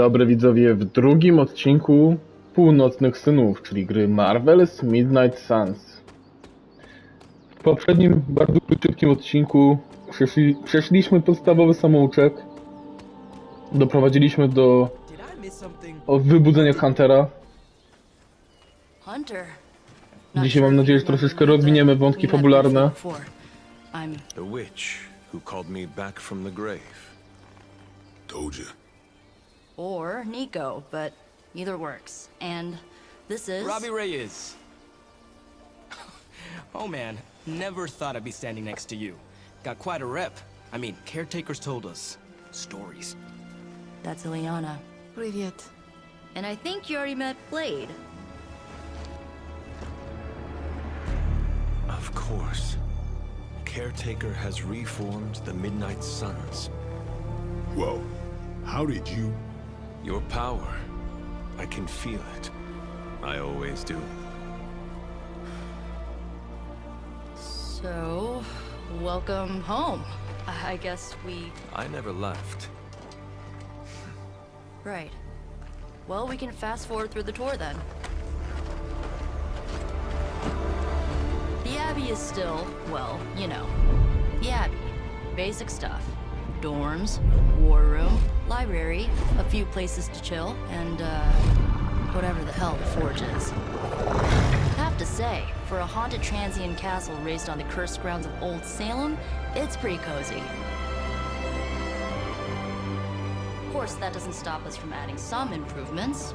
dobry widzowie w drugim odcinku Północnych Synów, czyli gry Marvel's Midnight Suns. W poprzednim, bardzo krótkim odcinku przeszliśmy podstawowy samouczek. Doprowadziliśmy do wybudzenia Huntera. Dzisiaj mam nadzieję, że troszeczkę rozwiniemy wątki fabularne. The witch who called me back from the grave. Told you. Or Nico, but either works. And this is... Robbie Reyes. Oh man, never thought I'd be standing next to you. Got quite a rep. I mean, caretakers told us stories. That's Ileana. Привет. And I think you already met Blade. Of course. Caretaker has reformed the Midnight Suns. Whoa. How did you? Your power. I can feel it. I always do. So, welcome home. I guess we... I never left. Right. Well, we can fast forward through the tour then. The Abbey is still, well, you know, the Abbey. Basic stuff. Dorms, war room, library, a few places to chill, and, whatever the hell the Forge is. Have to say, for a haunted transient castle raised on the cursed grounds of Old Salem, it's pretty cozy. Of course, that doesn't stop us from adding some improvements.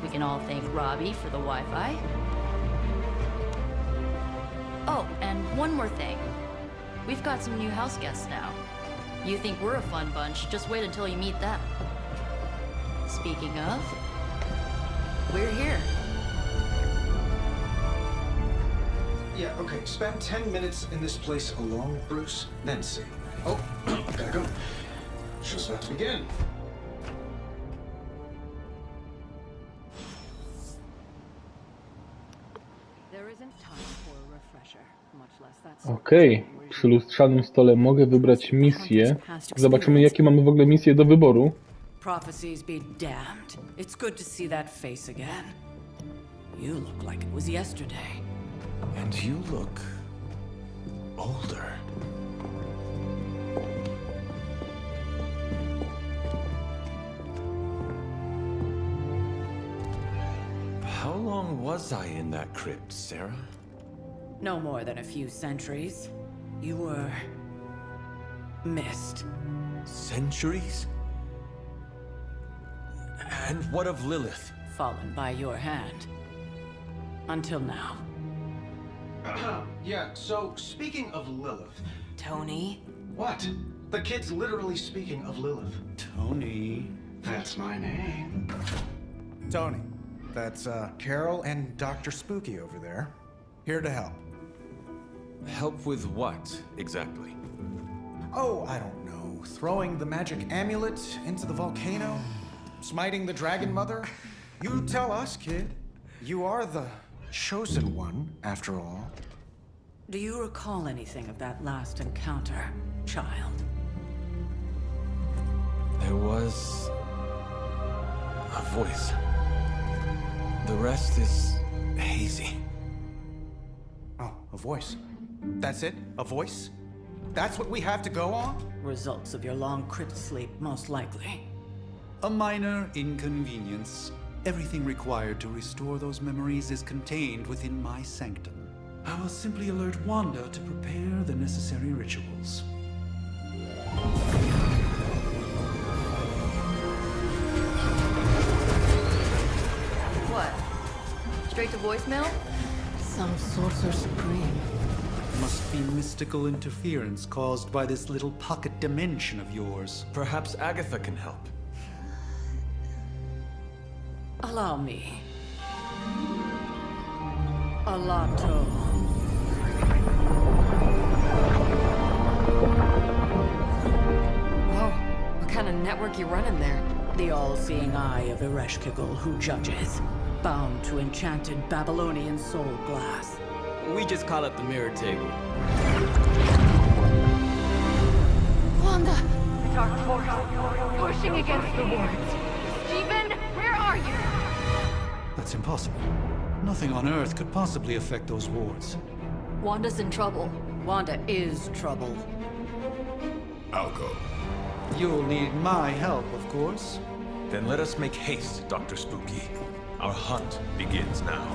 We can all thank Robbie for the Wi-Fi. Oh, and one more thing. We've got some new house guests now. You think we're a fun bunch, just wait until you meet them. Speaking of, we're here. Yeah, okay. Spend 10 minutes in this place alone, Bruce, then see. Oh, gotta go. Show's about to begin. Okej, przy lustrzanym stole mogę wybrać misję. Zobaczymy, jakie mamy w ogóle misje do wyboru. Prophecies be damned. It's good to see that face again. You look like it was yesterday. And you look older. How long was I in that crypt, Sarah? No more than a few centuries. You were... missed. Centuries? And what of Lilith? Fallen by your hand. Until now. Yeah, so speaking of Lilith... Tony? What? The kid's literally speaking of Lilith. Tony. That's my name. Tony. That's, Carol and Dr. Spooky over there. Here to help. Help with what, exactly? Oh, I don't know. Throwing the magic amulet into the volcano? Smiting the Dragon Mother? You tell us, kid. You are the chosen one, after all. Do you recall anything of that last encounter, child? There was... a voice. The rest is hazy. Oh, a voice. That's it? A voice? That's what we have to go on? Results of your long crypt sleep, most likely. A minor inconvenience. Everything required to restore those memories is contained within my sanctum. I will simply alert Wanda to prepare the necessary rituals. What? Straight to voicemail? Some sorcerer supreme. Must be mystical interference caused by this little pocket dimension of yours. Perhaps Agatha can help. Allow me. Alato. Whoa, what kind of network you running there? The all-seeing eye of Ereshkigal who judges. Bound to enchanted Babylonian soul glass. We just call it the mirror table. Wanda! Dark force, pushing against the wards. are you? That's impossible. Nothing on Earth could possibly affect those wards. Wanda's in trouble. Wanda is trouble. I'll go. You'll need my help, of course. Then let us make haste, Dr. Spooky. Our hunt begins now.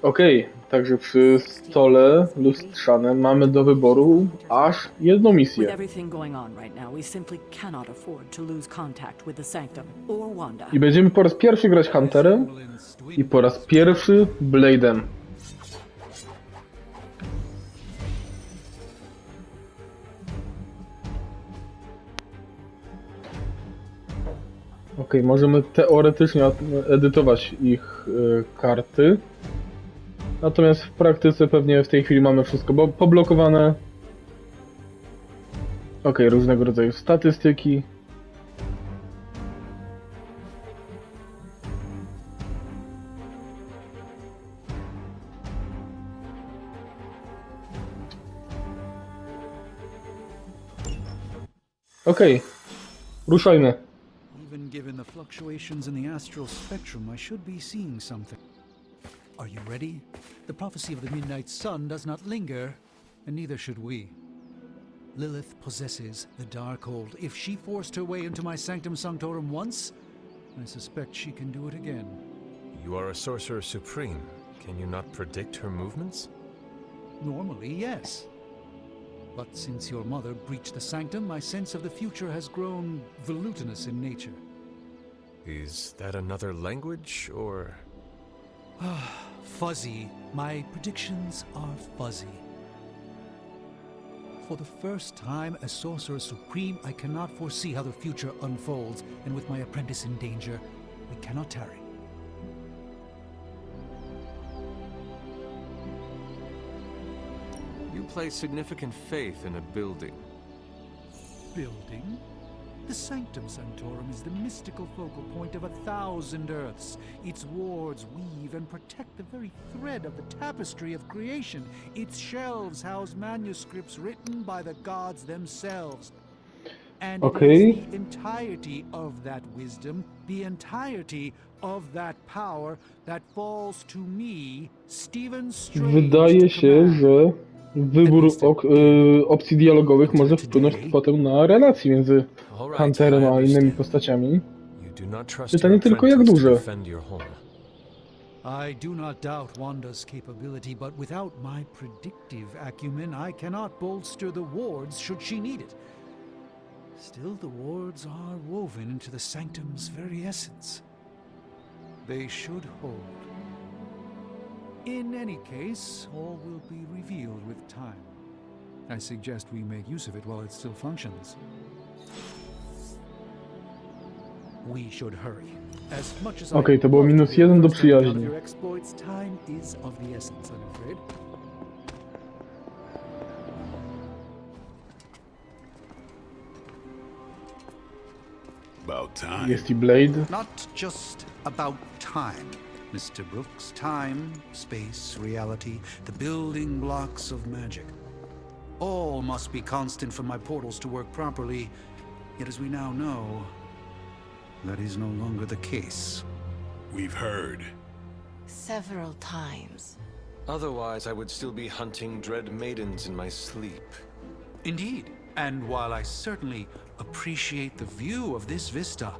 Okej, także przy stole lustrzanym mamy do wyboru aż jedną With misję. everything going on right now, we simply cannot afford to lose contact with the Sanctum or Wanda. I będziemy po raz pierwszy grać Hunterem i po raz pierwszy Blade'em. Okej, możemy teoretycznie edytować ich karty. Natomiast w praktyce pewnie w tej chwili mamy wszystko poblokowane. Okej, różnego rodzaju statystyki. Okej, ruszajmy. Even given the fluctuations in the astral spectrum, I should be seeing something. Are you ready? The prophecy of the midnight sun does not linger, and neither should we. Lilith possesses the Darkhold. If she forced her way into my sanctum sanctorum once, I suspect she can do it again. You are a sorcerer supreme. Can you not predict her movements? Normally, yes. But since your mother breached the sanctum, my sense of the future has grown volutinous in nature. Is that another language, or...? Fuzzy. My predictions are fuzzy. For the first time as Sorcerer Supreme, I cannot foresee how the future unfolds, and with my apprentice in danger, we cannot tarry. You place significant faith in a building. Building? The Sanctum Sanctorum is the mystical focal point of 1,000 Earths. Its wards weave and protect the very thread of the tapestry of creation. Its shelves house manuscripts written by the gods themselves. And it is the entirety of that wisdom, the entirety of that power that falls to me, Stephen Strange. Wydaje się, że wybór opcji dialogowych może wpłynąć potem na relacje między Hunterem a innymi postaciami. Pytanie tylko jak duże. I do not doubt Wanda's capability, but without my predictive acumen, I cannot bolster the wards should she need it. Still, the wards are woven into the sanctum's very essence. They should hold. In any case, all will be revealed with time. I suggest we make use of it while it still functions. We should hurry. As much as Okej, to było -1 do przyjaźni. your exploits, time is of the essence, I'm afraid. About time. Jest i Blade. Not just about time, Mr. Brooks. Time, space, reality, the building blocks of magic. All must be constant for my portals to work properly. Yet as we now know, that is no longer the case. We've heard. Several times. Otherwise, I would still be hunting dread maidens in my sleep. Indeed. And while I certainly appreciate the view of this vista,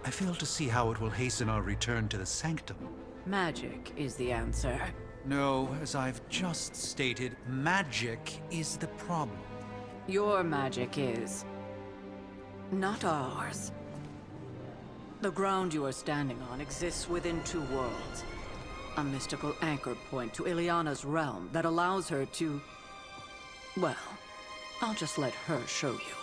I fail to see how it will hasten our return to the sanctum. Magic is the answer. No, as I've just stated, magic is the problem. Your magic is. Not ours. The ground you are standing on exists within two worlds. A mystical anchor point to Ileana's realm that allows her to... Well, I'll just let her show you.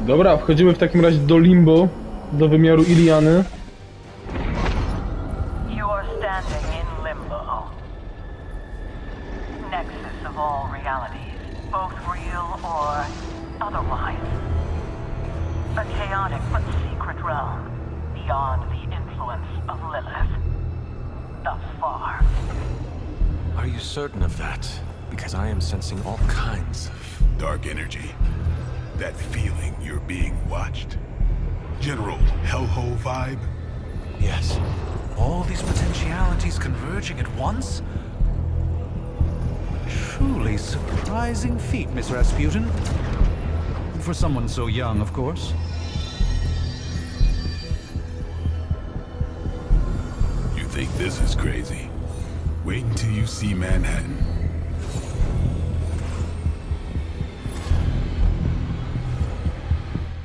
Dobra, wchodzimy w takim razie do limbo, do wymiaru Iliany. You are standing in limbo. Nexus of all realities, both real or otherwise. A chaotic but secret realm, beyond the influence of Lilith. Thus far. Are you certain of that? Because I am sensing all kinds of... Dark energy. That feeling you're being watched. General hellhole vibe. Yes. All these potentialities converging at once? Truly surprising feat, Miss Rasputin. For someone so young, of course. You think this is crazy? Wait until you see Manhattan.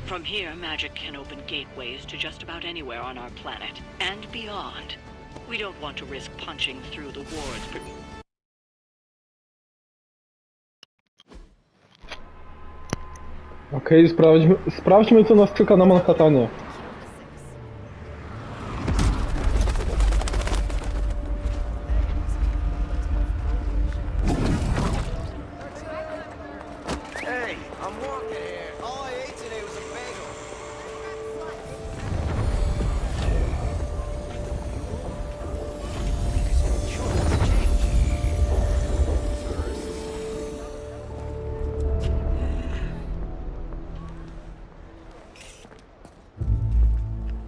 From here, magic can open gateways to just about anywhere on our planet, and beyond. We don't want to risk punching through the wards. Okej, sprawdźmy co nas czeka na Manhattanie. Hey, I'm walking here. All I ate today was a bagel.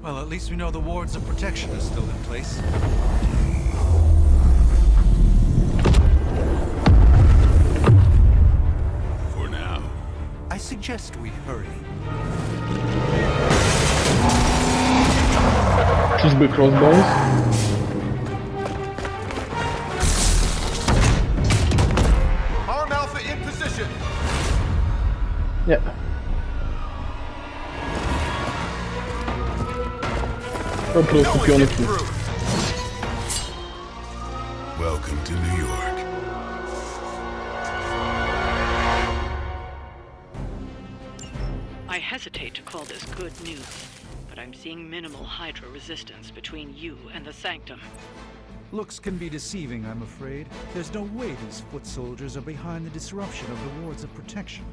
Well, at least we know the wards of protection are still in place. For now. I suggest we hurry. Czyżby Crossbones? Arm Alpha in position. Nie. Po prostu pionki. Welcome to New York. I hesitate to call this good news, but I'm seeing minimal Hydra resistance between you and the Sanctum. Looks can be deceiving, I'm afraid. There's no way these foot soldiers are behind the disruption of the wards of protection.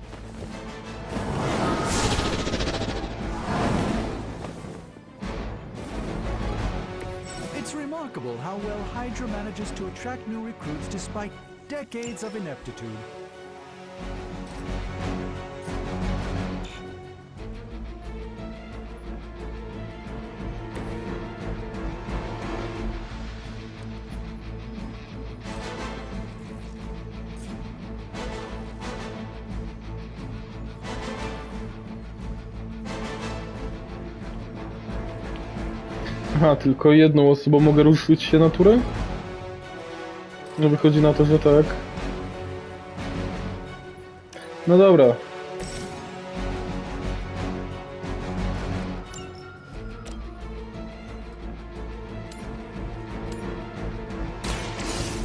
It's remarkable how well Hydra manages to attract new recruits despite decades of ineptitude. Aha, tylko jedną osobą mogę ruszyć się na turę? No wychodzi na to, że tak. No dobra.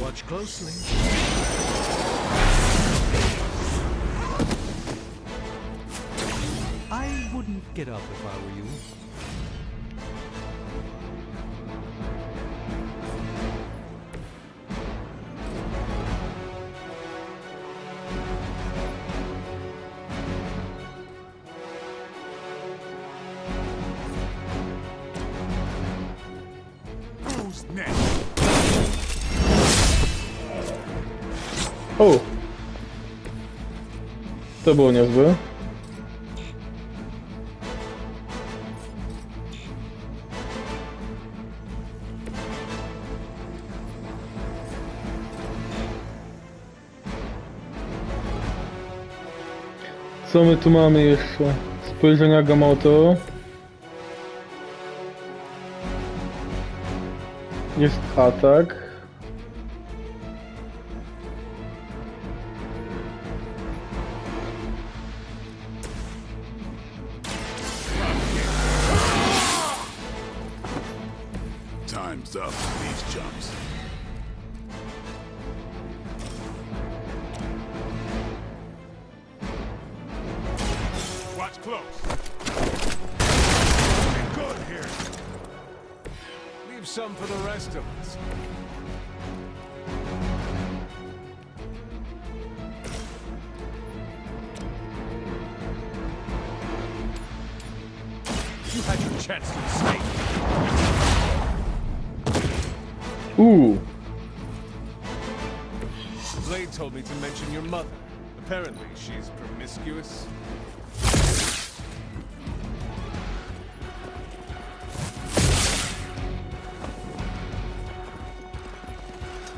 Watch closely. I wouldn't get up if I were you. O! To było niezłe. Co my tu mamy jeszcze? Spojrzenia Gamoto. Jest atak. Time's up for these chumps. Watch close. Here. Leave some for the rest of us. You had your chance to escape. Ooh. Blade told me to mention your mother. Apparently, she's promiscuous.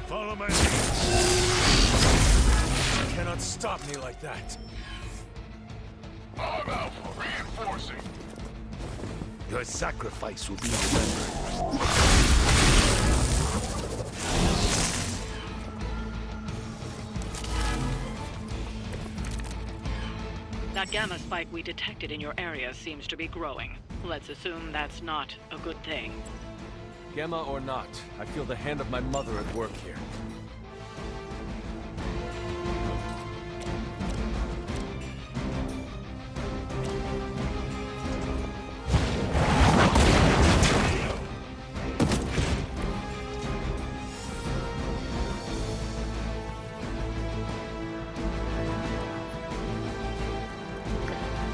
Follow my lead. You cannot stop me like that. I'm out for reinforcing. Your sacrifice will be remembered. That gamma spike we detected in your area seems to be growing. Let's assume that's not a good thing. Gamma or not, I feel the hand of my mother at work here.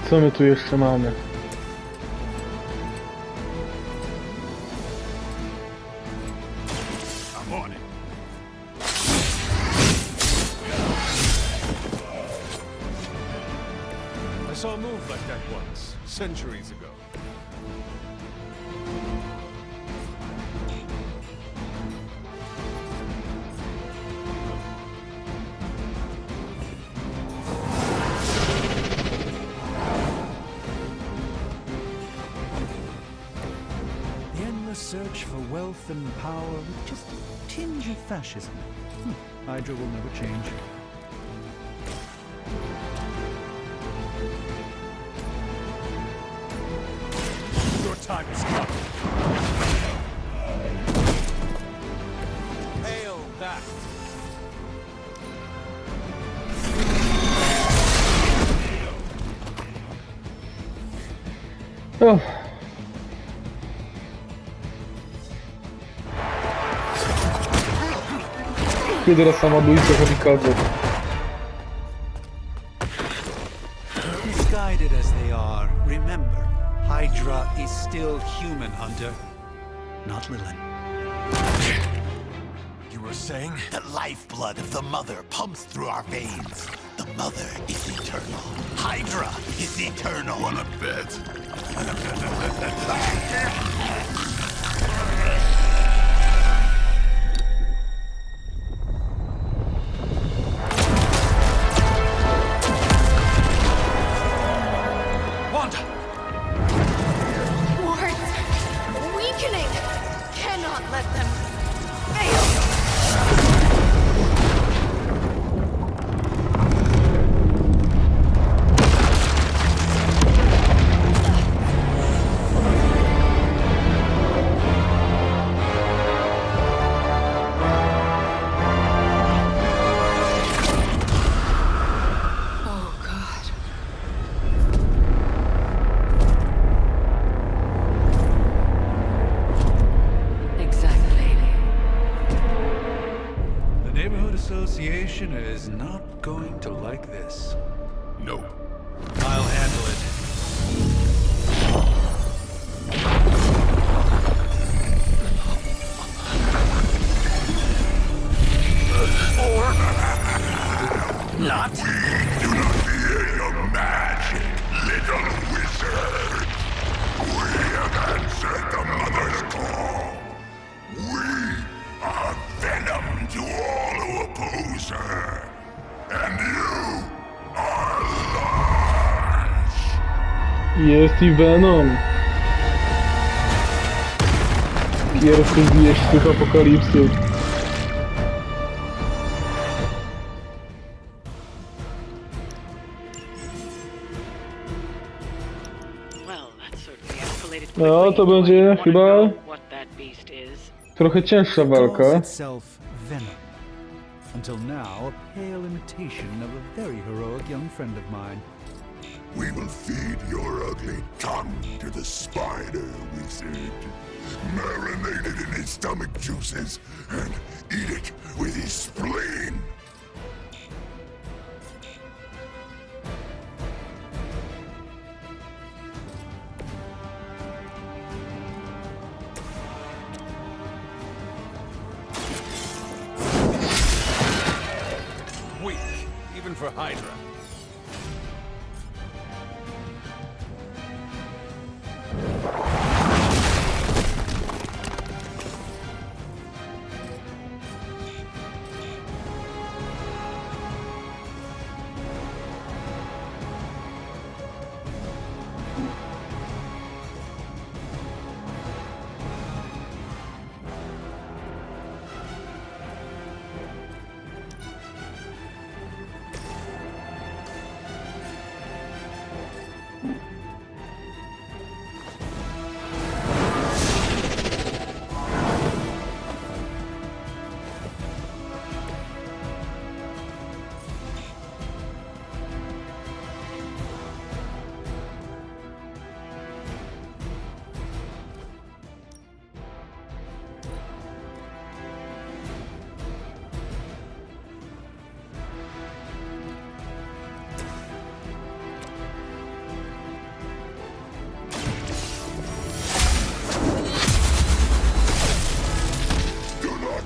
Co my tu jeszcze mamy? I'm on it. I saw a move like that once, centuries ago. Search for wealth and power with just a tinge of fascism. Hydra will never change. Your time is come. Hail that. Oh. Hydra samobójca kamikadze. Misguided as they are, remember, Hydra is still human, Hunter, not Lilin. You were saying? The lifeblood of the mother pumps through our veins. The mother is eternal. Hydra is eternal. Wanna bet? Association is not going to like this. No. I'll handle it. Or not. We do not fear your magic, little wizard. We have answered the mother's call. We are Venom to all who oppose her. And you are lost. Jest i Venom. Pierwszy z jeźdźców apokalipsy. No, to będzie chyba trochę cięższa walka. Venom. Until now, a pale imitation of a very heroic young friend of mine. We will feed your ugly tongue to the spider wizard. Marinate it in his stomach juices and eat it with his spleen. Weak, even for Hydra.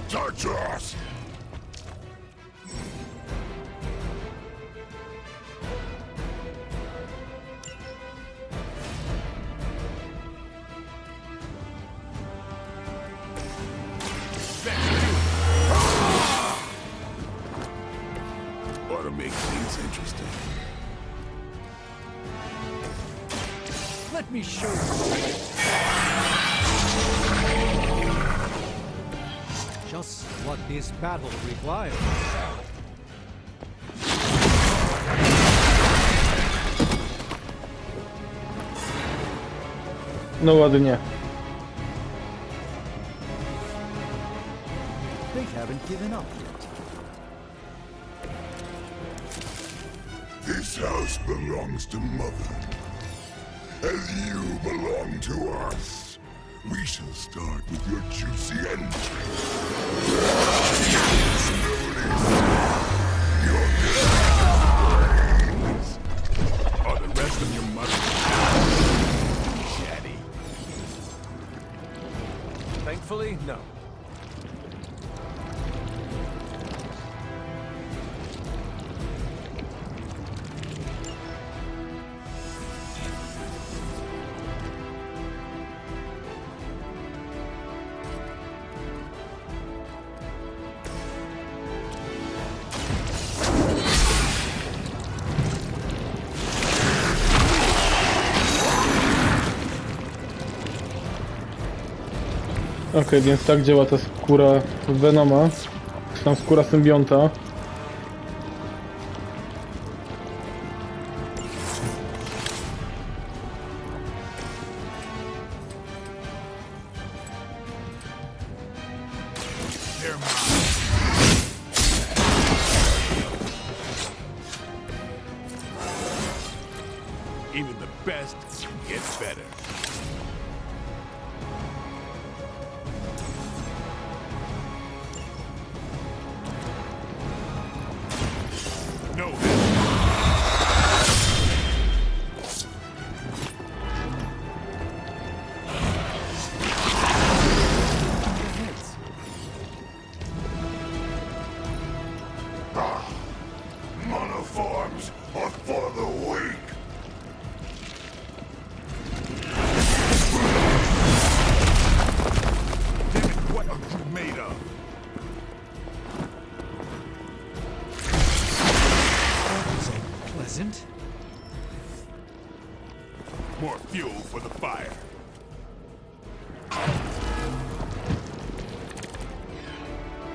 Touch us! Ought to make things interesting. Let me show you. Just what this battle requires. No ładnie. They haven't given up yet. This house belongs to Mother, as you belong to us. We shall start with your juicy entry. Your brains. Are the rest of your mother chatty? Thankfully, no. Okej, więc tak działa ta skóra Venoma, czy tam skóra symbionta. Even the best gets better. No. Monoforms are for the weak. What are you made of? Pleasant. More fuel for the fire.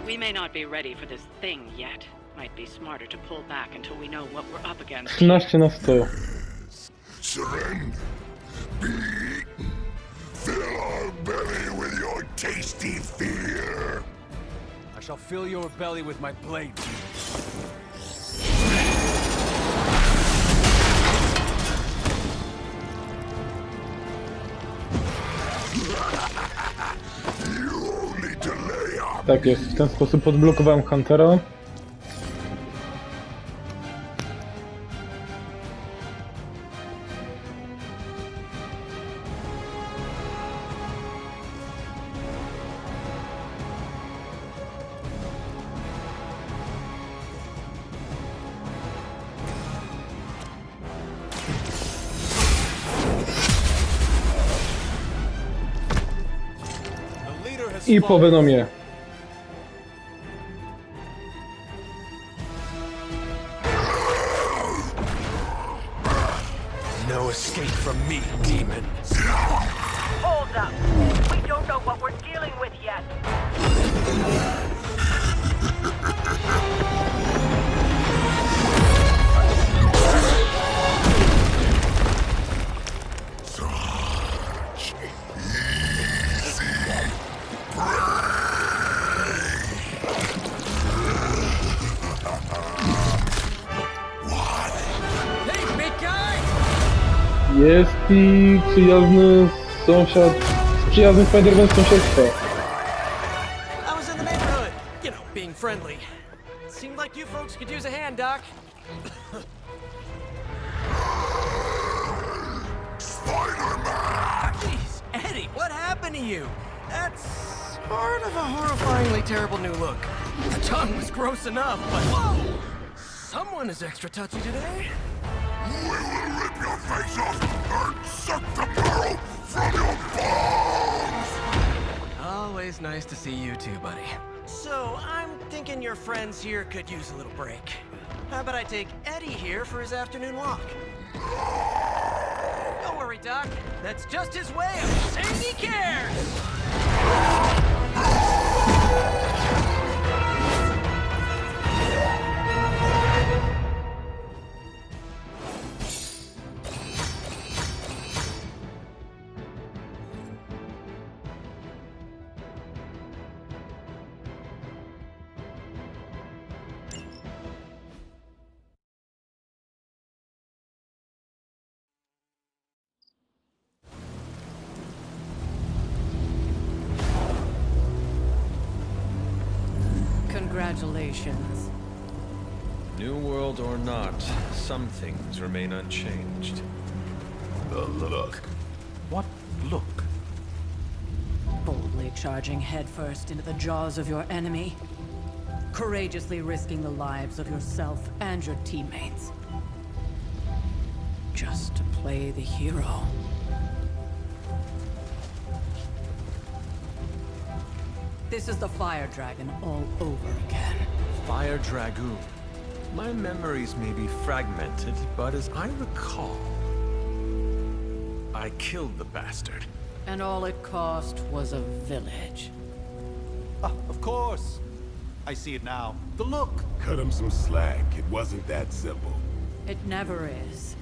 We may not be ready for this thing yet. Might be smarter to pull back until we know what we're up against. 13 na 100. Surrender. Be eaten. Fill our belly with your tasty fear. I shall fill your belly with my blade. Tak jest, w ten sposób odblokowałem Huntera. I po Venomie. No escape from me, demon. Hold up. We don't know what we're dealing with yet. Jest i przyjazny sąsiad, przyjazny Spider-Man z sąsiedztwa. I was in the neighborhood, you know, being friendly. Seemed like you folks could use a hand, Doc. Spider-Man! Jeez, Eddie, what happened to you? That's sort of a horrifyingly terrible new look. The tongue was gross enough, but whoa! Someone is extra touchy today. We will rip your face off and suck the marrow from your bones! Always nice to see you too, buddy. So, I'm thinking your friends here could use a little break. How about I take Eddie here for his afternoon walk? Don't worry, Doc. That's just his way of saying he cares! Congratulations. New world or not, some things remain unchanged. The look. What look? Boldly charging headfirst into the jaws of your enemy. Courageously risking the lives of yourself and your teammates. Just to play the hero. This is the Fire Dragon all over again. Fire Dragoon. My memories may be fragmented, but as I recall, I killed the bastard. And all it cost was a village. Ah, of course. I see it now. The look. Cut him some slack. It wasn't that simple. It never is.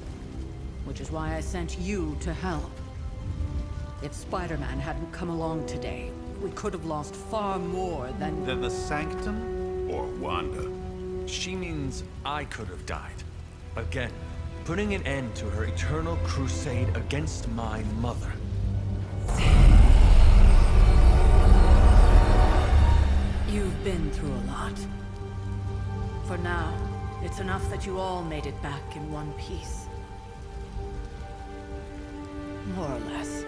Which is why I sent you to help. If Spider-Man hadn't come along today, we could have lost far more than... Then the Sanctum? Or Wanda. She means I could have died. Again, putting an end to her eternal crusade against my mother. You've been through a lot. For now, it's enough that you all made it back in one piece. More or less.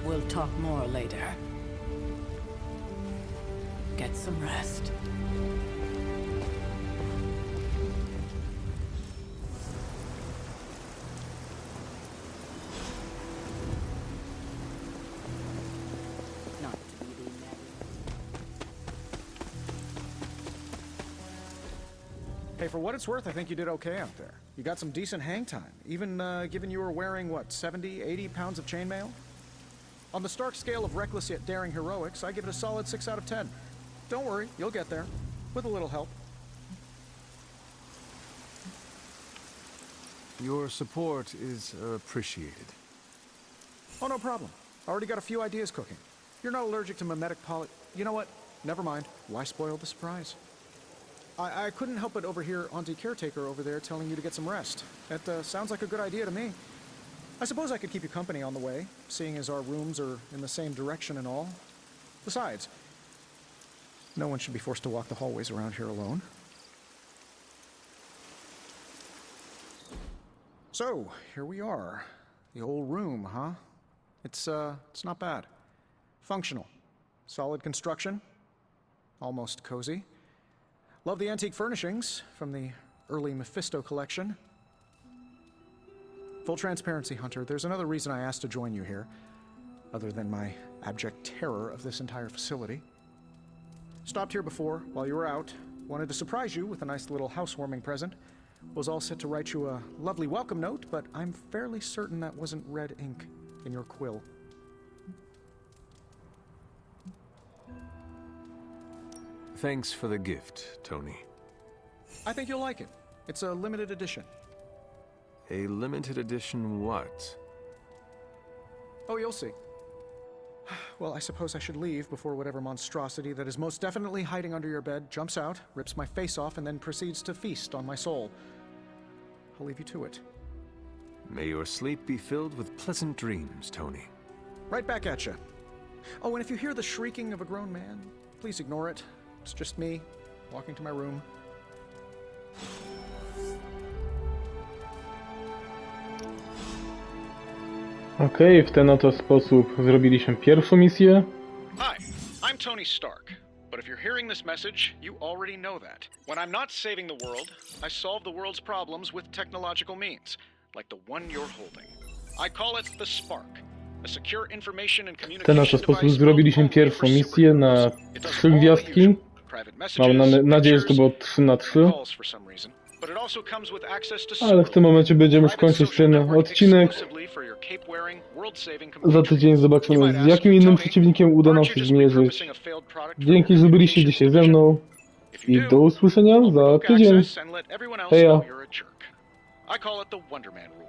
We'll talk more later. Get some rest. Not to be the Hey, for what it's worth, I think you did okay out there. You got some decent hang time, even given you were wearing, what, 70, 80 pounds of chainmail? On the Stark scale of reckless yet daring heroics, I give it a solid 6 out of 10. Don't worry, you'll get there. With a little help. Your support is appreciated. Oh, no problem. Already got a few ideas cooking. You're not allergic to mimetic poly... You know what? Never mind. Why spoil the surprise? I couldn't help but overhear Auntie Caretaker over there telling you to get some rest. That sounds like a good idea to me. I suppose I could keep you company on the way, seeing as our rooms are in the same direction and all. Besides, no one should be forced to walk the hallways around here alone. So, here we are. The old room, huh? It's not bad. Functional. Solid construction. Almost cozy. Love the antique furnishings from the early Mephisto collection. Full transparency, Hunter, there's another reason I asked to join you here, other than my abject terror of this entire facility. Stopped here before, while you were out. Wanted to surprise you with a nice little housewarming present. Was all set to write you a lovely welcome note, but I'm fairly certain that wasn't red ink in your quill. Thanks for the gift, Tony. I think you'll like it. It's a limited edition. A limited edition what? Oh, you'll see. Well, I suppose I should leave before whatever monstrosity that is most definitely hiding under your bed jumps out, rips my face off, and then proceeds to feast on my soul. I'll leave you to it. May your sleep be filled with pleasant dreams, Tony. Right back at you. Oh, and if you hear the shrieking of a grown man, please ignore it. It's just me, walking to my room. Okej, w ten oto sposób zrobiliśmy pierwszą misję. Hi, I'm Tony Stark. But if you're hearing this message, you already know that. When I'm not saving the world, I solve the world's problems with technological means, like the one you're holding. I call it the Spark, a secure information and W ten communication oto sposób device zrobiliśmy built only pierwszą for misję na superheroes. It does 3 all the gwiazdki. usual. Private Mam messages, nadzieję, że to było pictures, 3 na 3. calls for some reason. But it also comes with access to Ale w tym momencie będziemy już private kończyć social ten network odcinek. exclusively for your cape-wearing, world-saving Za compatriots. tydzień zobaczymy, z jakim innym przeciwnikiem uda nam się zmierzyć. Dzięki, że byliście dzisiaj ze mną i do usłyszenia za tydzień. Heja! I call it the Wonder Man rule.